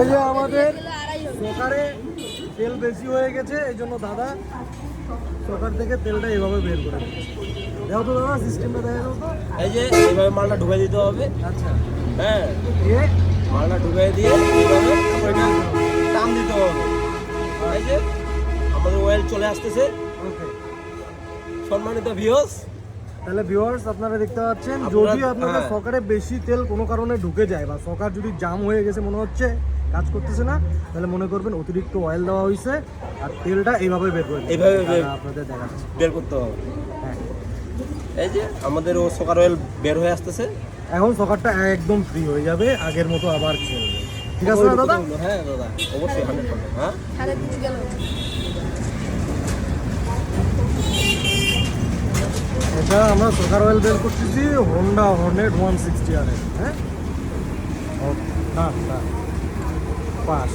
এই যে আমাদের সকারে তেল বেশি হয়ে গেছে, এই জন্য দাদা সকার থেকে তেলটা এভাবে বের করে দিচ্ছে। দেখো তো দাদা, সিস্টেমটা দেখা যাও তো। এই যে এইভাবে মালটা ঢুকাই দিতে হবে। আচ্ছা, হ্যাঁ, দিয়ে মালটা ঢুকাই দিয়ে এইভাবে ওইটা টান দিতে হবে। এই যে আমাদের অয়েল চলে আসতেছে। ওকে, সম্মানিত ভিউয়ার্স, তাহলে ভিউয়ার্স আপনারা দেখতে পাচ্ছেন, আপনারা- যদি আপনাদের হ্যাঁ। সকারে বেশি তেল কোনো কারণে ঢুকে যায় বা সকার যদি জাম হয়ে গেছে, মনে হচ্ছে কাজ করতেছে না, তাহলে মনে করবেন অতিরিক্ত অয়েল দেওয়া হয়েছে আর তেলটা এইভাবে বের করে দিতে হবে। এইভাবে বের- দাদা আপনাদের দেখাচ্ছে। বের করতে হবে। হ্যাঁ, এই যে আমাদের ও সোকার অয়েল বের হয়ে আসতেছে। এখন সকারটা একদম ফ্রি হয়ে যাবে, আগের মতো আবার খেলবে। ঠিক আছে না দাদা? হ্যাঁ দাদা, অবশ্যই 100%। হ্যাঁ, এটা আমরা সকার অয়েল বের করতেছি হোন্ডা হর্নেট 160 আর। হ্যাঁ, ওকে, পাস।